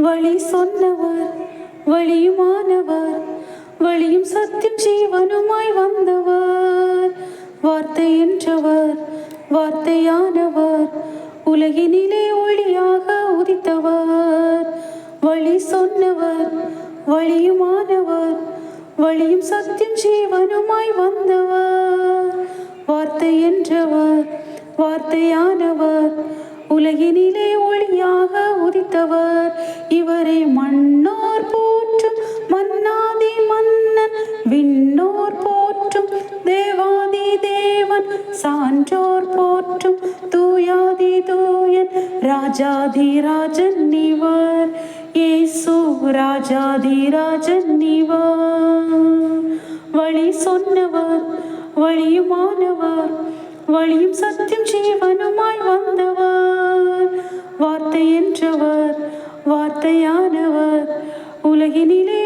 வழி சொன்னவர், வழியுமானவர், வழியும் சத்தியம் ஜீவனுமாய் வந்தவர். வார்த்தை என்றவர், வார்த்தையானவர், உலகினிலே ஒளியாக உதித்தவர். வழி சொன்னவர், வழியுமானவர், வழியும் சத்தியம் ஜீவனுமாய் வந்தவர். வார்த்தை என்றவர், வார்த்தையானவர், உலகினிலே ஒளியாக உதித்தவர். இவரை மன்னோர் போற்றும் மன்னாதி மன்னன், விண்ணோர் போற்றும் தேவாதி தேவன், சான்றோர் போற்றும் தூயாதி தூயன், ராஜாதி ராஜன் இவர். இயேசு ராஜாதி ராஜன் இவர். வழி சொன்னவர், வழியுமானவர், வழியும் சத்தியம் ஜீவனுமாய் வந்தவர். வார்த்தை என்றவர், வார்த்தையானவர், உலகினிலே